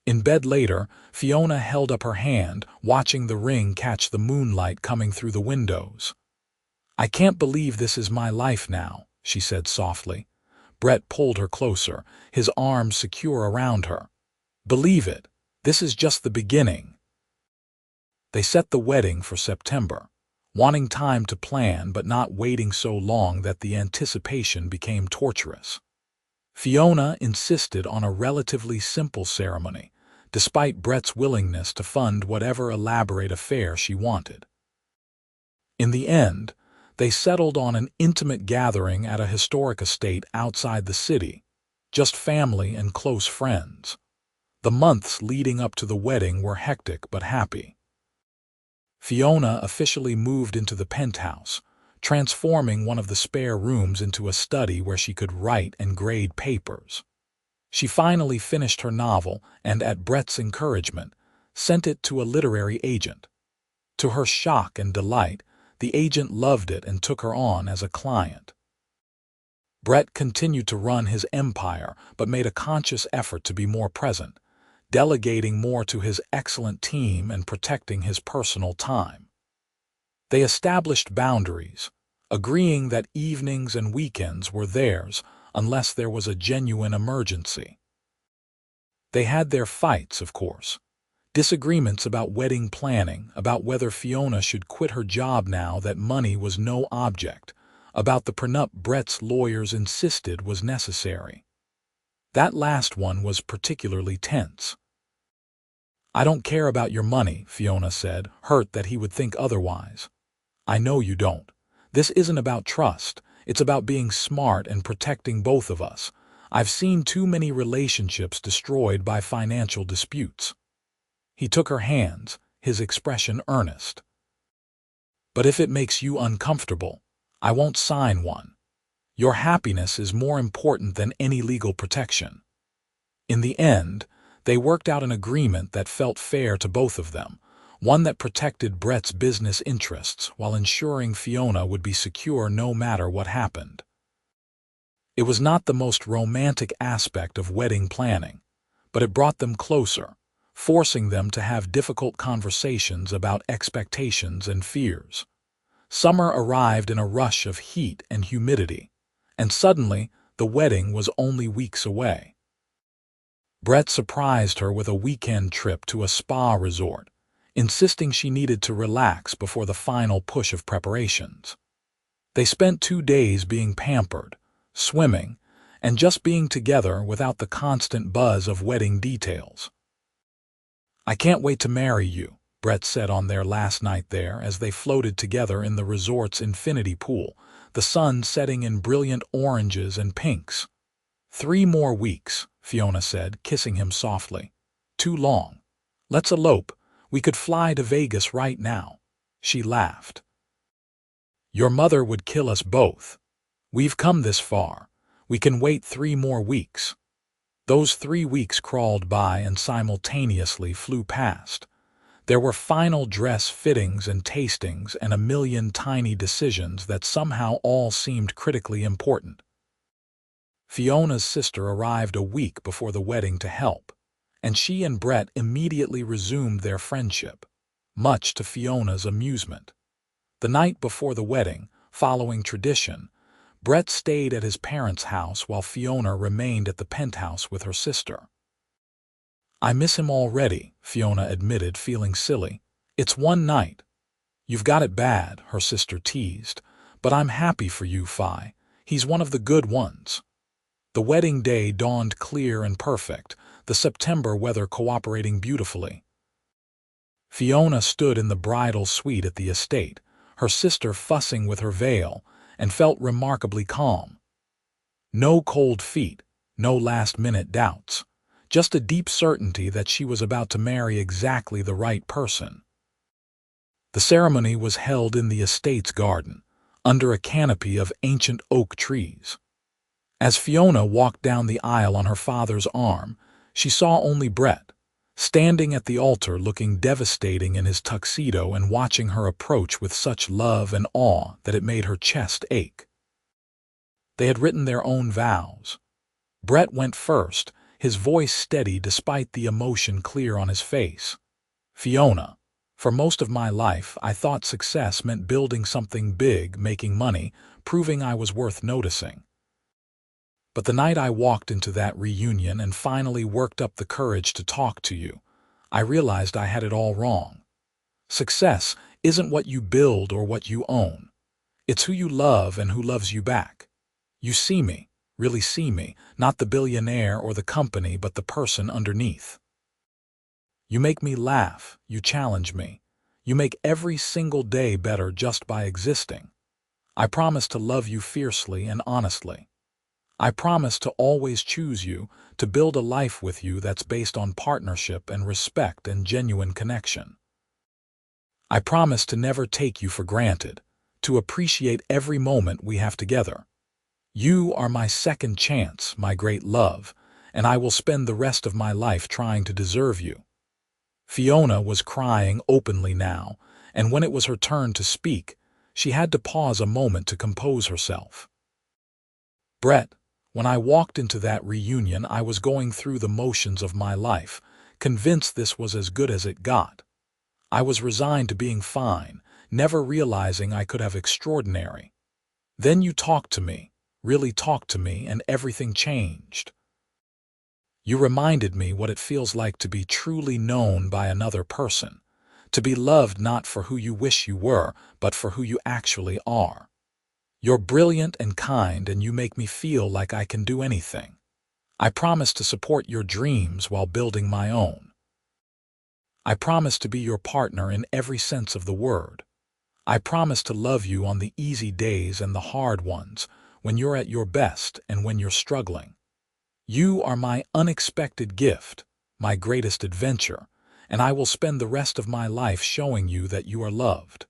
In bed later, Fiona held up her hand, watching the ring catch the moonlight coming through the windows. "I can't believe this is my life now," she said softly. Brett pulled her closer, his arms secure around her. "Believe it, this is just the beginning." They set the wedding for September, wanting time to plan but not waiting so long that the anticipation became torturous. Fiona insisted on a relatively simple ceremony, despite Brett's willingness to fund whatever elaborate affair she wanted. In the end, they settled on an intimate gathering at a historic estate outside the city, just family and close friends. The months leading up to the wedding were hectic but happy. Fiona officially moved into the penthouse, transforming one of the spare rooms into a study where she could write and grade papers. She finally finished her novel and, at Brett's encouragement, sent it to a literary agent. To her shock and delight, the agent loved it and took her on as a client. Brett continued to run his empire but made a conscious effort to be more present, delegating more to his excellent team and protecting his personal time. They established boundaries, agreeing that evenings and weekends were theirs unless there was a genuine emergency. They had their fights, of course. Disagreements about wedding planning, about whether Fiona should quit her job now that money was no object, about the prenup Brett's lawyers insisted was necessary. That last one was particularly tense. "I don't care about your money," Fiona said, hurt that he would think otherwise. "I know you don't. This isn't about trust. It's about being smart and protecting both of us. I've seen too many relationships destroyed by financial disputes." He took her hands, his expression earnest. "But if it makes you uncomfortable, I won't sign one. Your happiness is more important than any legal protection." In the end, they worked out an agreement that felt fair to both of them, one that protected Brett's business interests while ensuring Fiona would be secure no matter what happened. It was not the most romantic aspect of wedding planning, but it brought them closer, forcing them to have difficult conversations about expectations and fears. Summer arrived in a rush of heat and humidity, and suddenly the wedding was only weeks away. Brett surprised her with a weekend trip to a spa resort, insisting she needed to relax before the final push of preparations. They spent 2 days being pampered, swimming, and just being together without the constant buzz of wedding details. "I can't wait to marry you," Brett said on their last night there as they floated together in the resort's infinity pool, the sun setting in brilliant oranges and pinks. "3 more weeks," Fiona said, kissing him softly. "Too long. Let's elope. We could fly to Vegas right now." She laughed. "Your mother would kill us both. We've come this far. We can wait 3 more weeks." Those 3 weeks crawled by and simultaneously flew past. There were final dress fittings and tastings and a million tiny decisions that somehow all seemed critically important. Fiona's sister arrived a week before the wedding to help, and she and Brett immediately resumed their friendship, much to Fiona's amusement. The night before the wedding, following tradition, Brett stayed at his parents' house while Fiona remained at the penthouse with her sister. I miss him already, Fiona admitted, feeling silly. It's one night. You've got it bad, her sister teased. But I'm happy for you, Fi. He's one of the good ones. The wedding day dawned clear and perfect, the September weather cooperating beautifully. Fiona stood in the bridal suite at the estate, her sister fussing with her veil, and felt remarkably calm. No cold feet, no last-minute doubts, just a deep certainty that she was about to marry exactly the right person. The ceremony was held in the estate's garden, under a canopy of ancient oak trees. As Fiona walked down the aisle on her father's arm, she saw only Brett, standing at the altar looking devastating in his tuxedo and watching her approach with such love and awe that it made her chest ache. They had written their own vows. Brett went first, his voice steady despite the emotion clear on his face. Fiona, for most of my life I thought success meant building something big, making money, proving I was worth noticing. But the night I walked into that reunion and finally worked up the courage to talk to you, I realized I had it all wrong. Success isn't what you build or what you own. It's who you love and who loves you back. You see me, really see me, not the billionaire or the company, but the person underneath. You make me laugh, you challenge me. You make every single day better just by existing. I promise to love you fiercely and honestly. I promise to always choose you, to build a life with you that's based on partnership and respect and genuine connection. I promise to never take you for granted, to appreciate every moment we have together. You are my second chance, my great love, and I will spend the rest of my life trying to deserve you. Fiona was crying openly now, and when it was her turn to speak, she had to pause a moment to compose herself. Brett, when I walked into that reunion, I was going through the motions of my life, convinced this was as good as it got. I was resigned to being fine, never realizing I could have extraordinary. Then you talked to me, really talked to me, and everything changed. You reminded me what it feels like to be truly known by another person, to be loved not for who you wish you were, but for who you actually are. You're brilliant and kind, and you make me feel like I can do anything. I promise to support your dreams while building my own. I promise to be your partner in every sense of the word. I promise to love you on the easy days and the hard ones, when you're at your best and when you're struggling. You are my unexpected gift, my greatest adventure, and I will spend the rest of my life showing you that you are loved.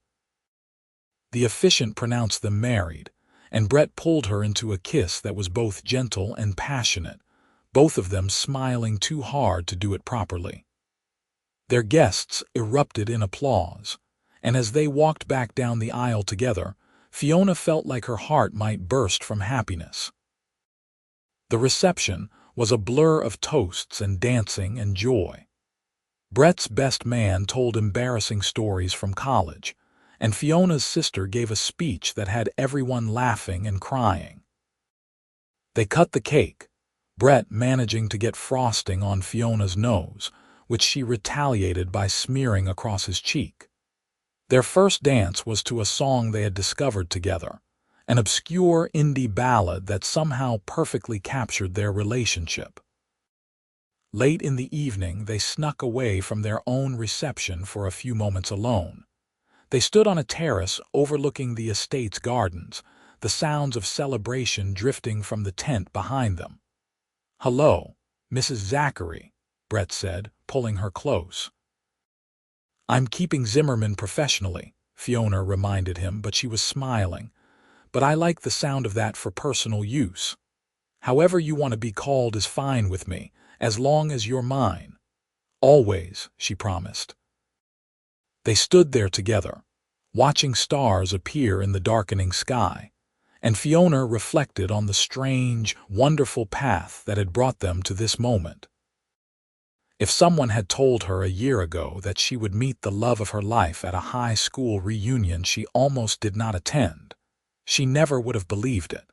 The officiant pronounced them married, and Brett pulled her into a kiss that was both gentle and passionate, both of them smiling too hard to do it properly. Their guests erupted in applause, and as they walked back down the aisle together, Fiona felt like her heart might burst from happiness. The reception was a blur of toasts and dancing and joy. Brett's best man told embarrassing stories from college, and Fiona's sister gave a speech that had everyone laughing and crying. They cut the cake, Brett managing to get frosting on Fiona's nose, which she retaliated by smearing across his cheek. Their first dance was to a song they had discovered together, an obscure indie ballad that somehow perfectly captured their relationship. Late in the evening, they snuck away from their own reception for a few moments alone. They stood on a terrace overlooking the estate's gardens, the sounds of celebration drifting from the tent behind them. "Hello, Mrs. Zachary," Brett said, pulling her close. "I'm keeping Zimmerman professionally," Fiona reminded him, but she was smiling. "But I like the sound of that for personal use. However you want to be called is fine with me, as long as you're mine. Always," she promised. They stood there together, watching stars appear in the darkening sky, and Fiona reflected on the strange, wonderful path that had brought them to this moment. If someone had told her a year ago that she would meet the love of her life at a high school reunion she almost did not attend, she never would have believed it.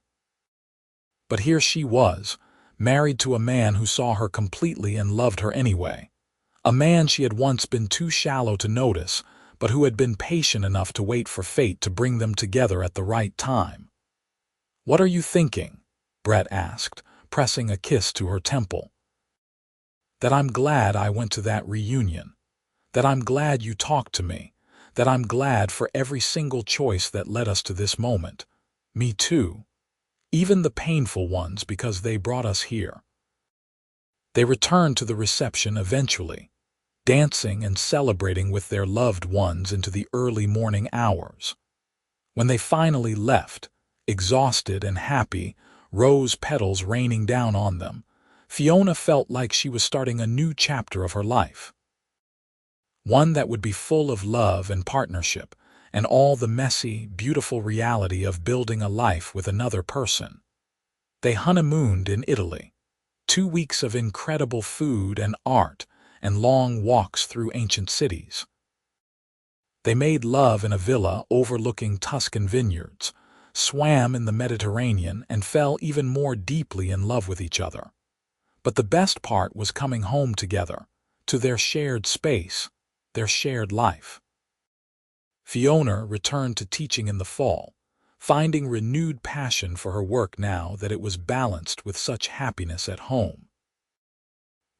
But here she was, married to a man who saw her completely and loved her anyway. A man she had once been too shallow to notice, but who had been patient enough to wait for fate to bring them together at the right time. "What are you thinking?" Brett asked, pressing a kiss to her temple. "That I'm glad I went to that reunion. That I'm glad you talked to me. That I'm glad for every single choice that led us to this moment. Me too. Even the painful ones, because they brought us here." They returned to the reception eventually, dancing and celebrating with their loved ones into the early morning hours. When they finally left, exhausted and happy, rose petals raining down on them, Fiona felt like she was starting a new chapter of her life. One that would be full of love and partnership, and all the messy, beautiful reality of building a life with another person. They honeymooned in Italy. 2 weeks of incredible food and art, and long walks through ancient cities. They made love in a villa overlooking Tuscan vineyards, swam in the Mediterranean, and fell even more deeply in love with each other. But the best part was coming home together, to their shared space, their shared life. Fiona returned to teaching in the fall, finding renewed passion for her work now that it was balanced with such happiness at home.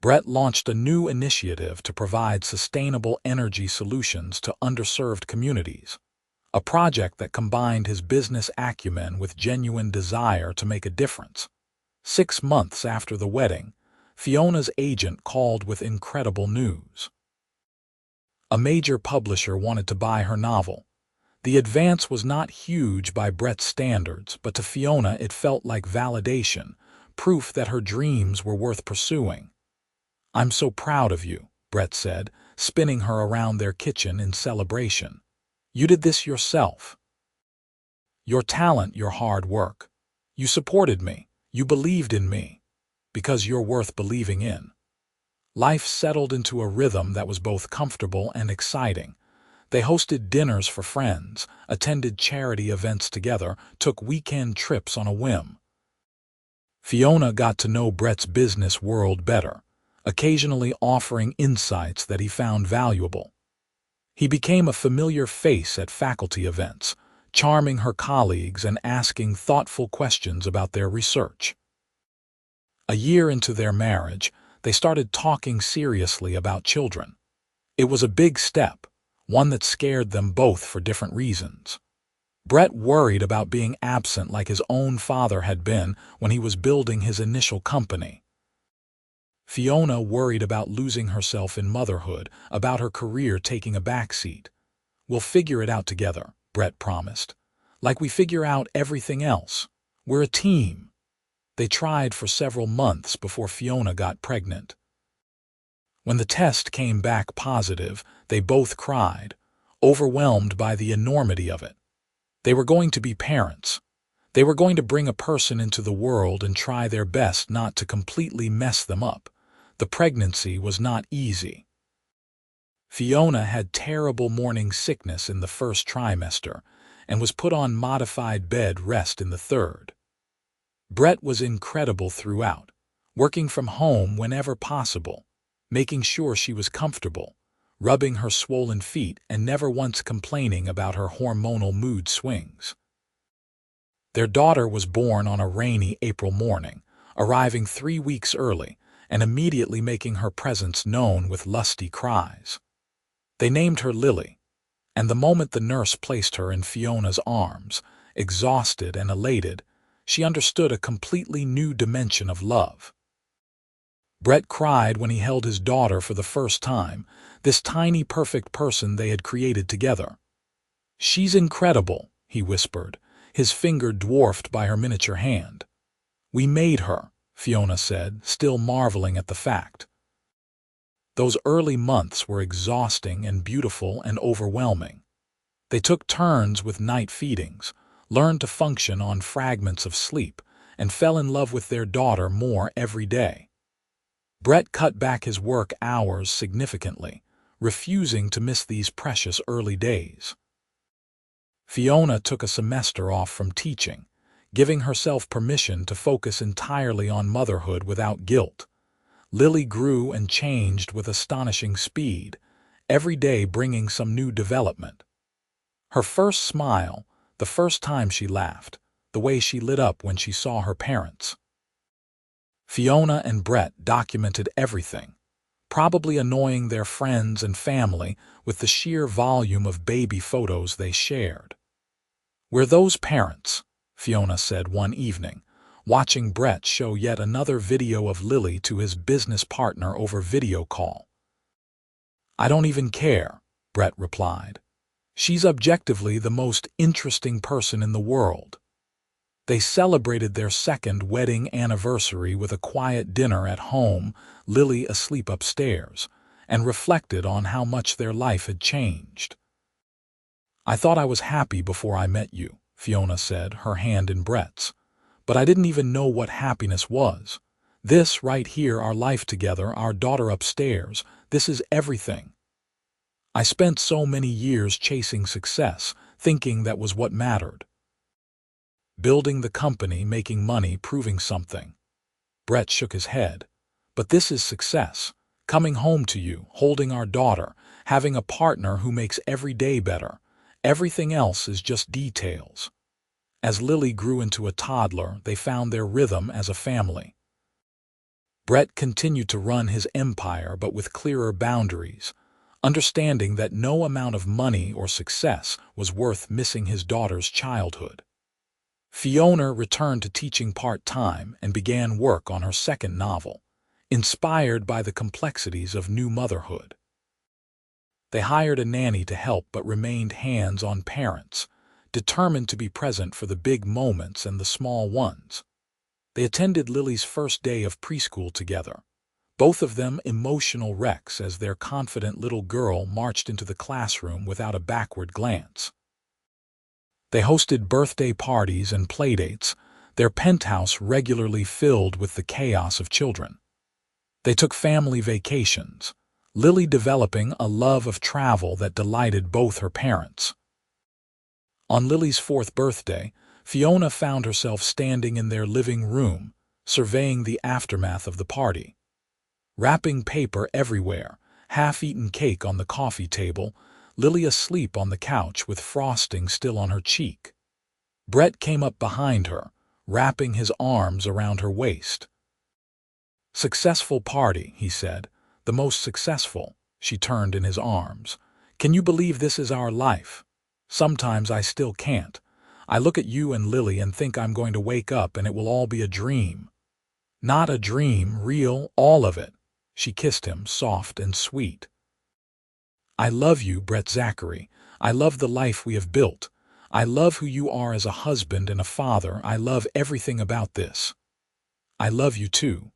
Brett launched a new initiative to provide sustainable energy solutions to underserved communities, a project that combined his business acumen with genuine desire to make a difference. 6 months after the wedding, Fiona's agent called with incredible news. A major publisher wanted to buy her novel. The advance was not huge by Brett's standards, but to Fiona it felt like validation, proof that her dreams were worth pursuing. "I'm so proud of you," Brett said, spinning her around their kitchen in celebration. "You did this yourself. Your talent, your hard work. You supported me. You believed in me. Because you're worth believing in." Life settled into a rhythm that was both comfortable and exciting. They hosted dinners for friends, attended charity events together, took weekend trips on a whim. Fiona got to know Brett's business world better, occasionally offering insights that he found valuable. He became a familiar face at faculty events, charming her colleagues and asking thoughtful questions about their research. A year into their marriage, they started talking seriously about children. It was a big step, one that scared them both for different reasons. Brett worried about being absent like his own father had been when he was building his initial company. Fiona worried about losing herself in motherhood, about her career taking a backseat. "We'll figure it out together," Brett promised. "Like we figure out everything else. We're a team." They tried for several months before Fiona got pregnant. When the test came back positive, they both cried, overwhelmed by the enormity of it. They were going to be parents. They were going to bring a person into the world and try their best not to completely mess them up. The pregnancy was not easy. Fiona had terrible morning sickness in the first trimester and was put on modified bed rest in the third. Brett was incredible throughout, working from home whenever possible, making sure she was comfortable, rubbing her swollen feet and never once complaining about her hormonal mood swings. Their daughter was born on a rainy April morning, arriving 3 weeks early, and immediately making her presence known with lusty cries. They named her Lily, and the moment the nurse placed her in Fiona's arms, exhausted and elated, she understood a completely new dimension of love. Brett cried when he held his daughter for the first time, this tiny perfect person they had created together. "She's incredible," he whispered, his finger dwarfed by her miniature hand. "We made her," Fiona said, still marveling at the fact. Those early months were exhausting and beautiful and overwhelming. They took turns with night feedings, learned to function on fragments of sleep, and fell in love with their daughter more every day. Brett cut back his work hours significantly, refusing to miss these precious early days. Fiona took a semester off from teaching, giving herself permission to focus entirely on motherhood without guilt. Lily grew and changed with astonishing speed, every day bringing some new development. Her first smile, the first time she laughed, the way she lit up when she saw her parents. Fiona and Brett documented everything, probably annoying their friends and family with the sheer volume of baby photos they shared. "We're those parents," Fiona said one evening, watching Brett show yet another video of Lily to his business partner over video call. "I don't even care," Brett replied. "She's objectively the most interesting person in the world." They celebrated their second wedding anniversary with a quiet dinner at home, Lily asleep upstairs, and reflected on how much their life had changed. "I thought I was happy before I met you," Fiona said, her hand in Brett's. "But I didn't even know what happiness was. This right here, our life together, our daughter upstairs, this is everything. I spent so many years chasing success, thinking that was what mattered. Building the company, making money, proving something." Brett shook his head. "But this is success. Coming home to you, holding our daughter, having a partner who makes every day better. Everything else is just details." As Lily grew into a toddler, they found their rhythm as a family. Brett continued to run his empire, but with clearer boundaries, understanding that no amount of money or success was worth missing his daughter's childhood. Fiona returned to teaching part-time and began work on her second novel, inspired by the complexities of new motherhood. They hired a nanny to help but remained hands-on parents, determined to be present for the big moments and the small ones. They attended Lily's first day of preschool together, both of them emotional wrecks as their confident little girl marched into the classroom without a backward glance. They hosted birthday parties and playdates, their penthouse regularly filled with the chaos of children. They took family vacations, Lily developing a love of travel that delighted both her parents. On Lily's 4th birthday, Fiona found herself standing in their living room, surveying the aftermath of the party. Wrapping paper everywhere, half-eaten cake on the coffee table, Lily asleep on the couch with frosting still on her cheek. Brett came up behind her, wrapping his arms around her waist. "Successful party," he said. "The most successful." She turned in his arms. "Can you believe this is our life? Sometimes I still can't. I look at you and Lily and think I'm going to wake up and it will all be a dream." "Not a dream, real, all of it." She kissed him, soft and sweet. "I love you, Brett Zachary. I love the life we have built. I love who you are as a husband and a father. I love everything about this. I love you too.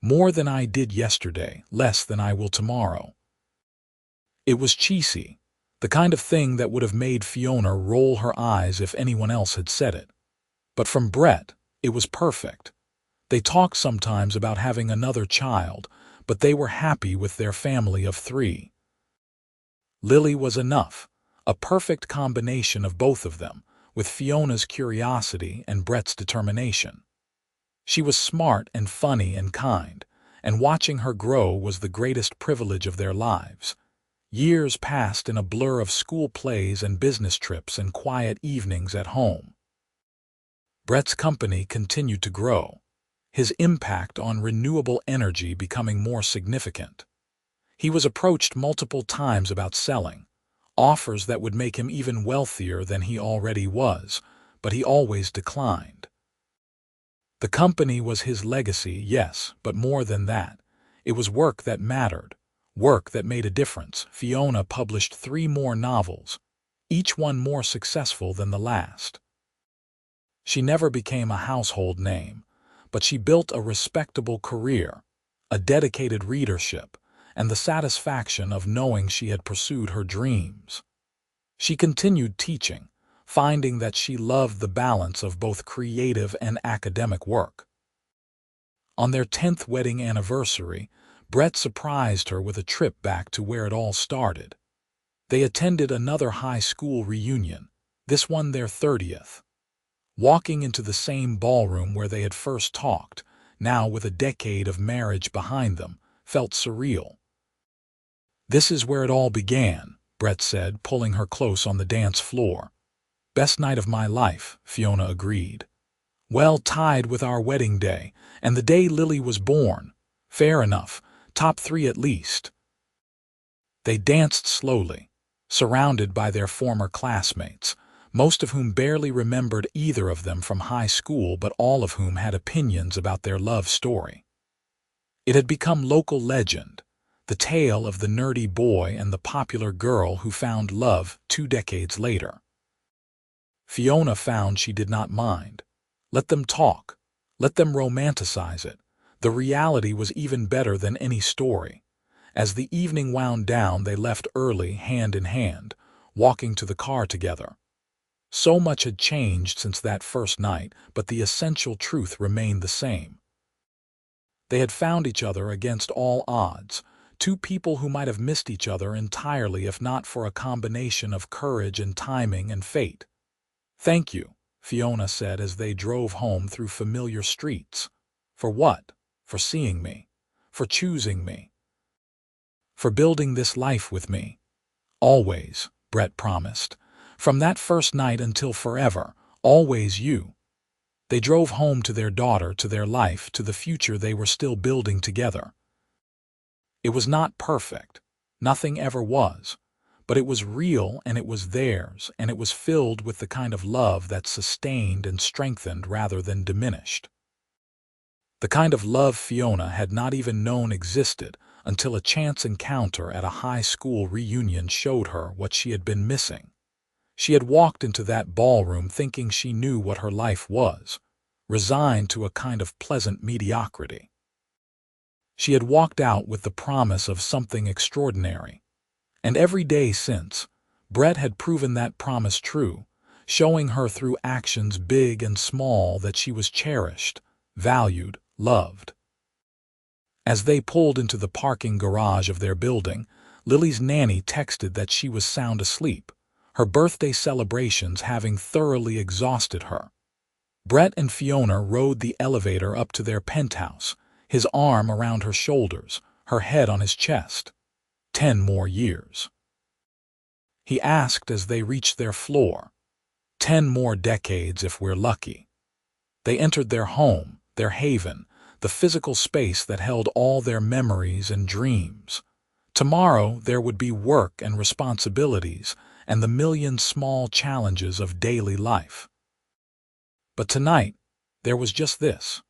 More than I did yesterday, less than I will tomorrow." It was cheesy, the kind of thing that would have made Fiona roll her eyes if anyone else had said it. But from Brett, it was perfect. They talked sometimes about having another child, but they were happy with their family of 3. Lily was enough, a perfect combination of both of them, with Fiona's curiosity and Brett's determination. She was smart and funny and kind, and watching her grow was the greatest privilege of their lives. Years passed in a blur of school plays and business trips and quiet evenings at home. Brett's company continued to grow, his impact on renewable energy becoming more significant. He was approached multiple times about selling, offers that would make him even wealthier than he already was, but he always declined. The company was his legacy, yes, but more than that. It was work that mattered, work that made a difference. Fiona published 3 more novels, each one more successful than the last. She never became a household name, but she built a respectable career, a dedicated readership, and the satisfaction of knowing she had pursued her dreams. She continued teaching, finding that she loved the balance of both creative and academic work. On their 10th wedding anniversary, Brett surprised her with a trip back to where it all started. They attended another high school reunion, this one their 30th. Walking into the same ballroom where they had first talked, now with a decade of marriage behind them, felt surreal. "This is where it all began," Brett said, pulling her close on the dance floor. "Best night of my life," Fiona agreed. "Well, tied with our wedding day, and the day Lily was born. Fair enough, top 3 at least." They danced slowly, surrounded by their former classmates, most of whom barely remembered either of them from high school, but all of whom had opinions about their love story. It had become local legend, the tale of the nerdy boy and the popular girl who found love 2 decades later. Fiona found she did not mind. Let them talk. Let them romanticize it. The reality was even better than any story. As the evening wound down, they left early, hand in hand, walking to the car together. So much had changed since that first night, but the essential truth remained the same. They had found each other against all odds, 2 people who might have missed each other entirely if not for a combination of courage and timing and fate. "Thank you," Fiona said as they drove home through familiar streets. "For what? For seeing me. For choosing me. For building this life with me. Always," Brett promised. "From that first night until forever, always you." They drove home to their daughter, to their life, to the future they were still building together. It was not perfect. Nothing ever was. But it was real, and it was theirs, and it was filled with the kind of love that sustained and strengthened rather than diminished. The kind of love Fiona had not even known existed until a chance encounter at a high school reunion showed her what she had been missing. She had walked into that ballroom thinking she knew what her life was, resigned to a kind of pleasant mediocrity. She had walked out with the promise of something extraordinary. And every day since, Brett had proven that promise true, showing her through actions big and small that she was cherished, valued, loved. As they pulled into the parking garage of their building, Lily's nanny texted that she was sound asleep, her birthday celebrations having thoroughly exhausted her. Brett and Fiona rode the elevator up to their penthouse, his arm around her shoulders, her head on his chest. 10 more years. He asked as they reached their floor. 10 more decades if we're lucky. They entered their home, their haven, the physical space that held all their memories and dreams. Tomorrow there would be work and responsibilities and the million small challenges of daily life. But tonight, there was just this.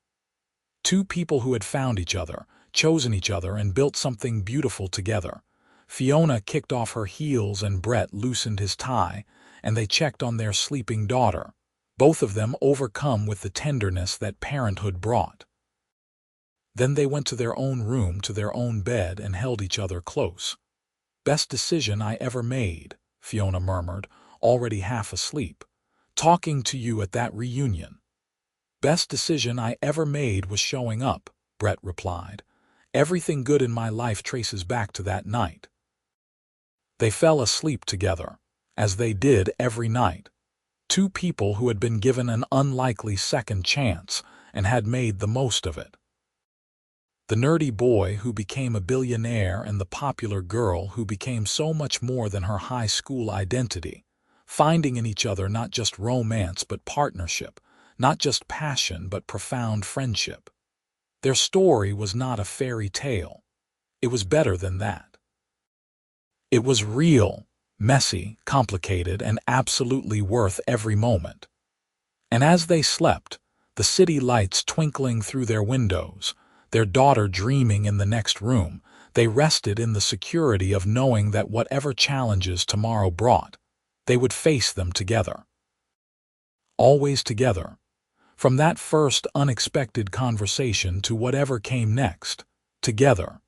2 people who had found each other, chosen each other, and built something beautiful together. Fiona kicked off her heels and Brett loosened his tie, and they checked on their sleeping daughter, both of them overcome with the tenderness that parenthood brought. Then they went to their own room, to their own bed, and held each other close. "Best decision I ever made," Fiona murmured, already half asleep. "Talking to you at that reunion." "Best decision I ever made was showing up," Brett replied. "Everything good in my life traces back to that night." They fell asleep together, as they did every night. 2 people who had been given an unlikely second chance and had made the most of it. The nerdy boy who became a billionaire and the popular girl who became so much more than her high school identity, finding in each other not just romance but partnership, not just passion but profound friendship. Their story was not a fairy tale. It was better than that. It was real, messy, complicated, and absolutely worth every moment. And as they slept, the city lights twinkling through their windows, their daughter dreaming in the next room, they rested in the security of knowing that whatever challenges tomorrow brought, they would face them together. Always together. From that first unexpected conversation to whatever came next, together.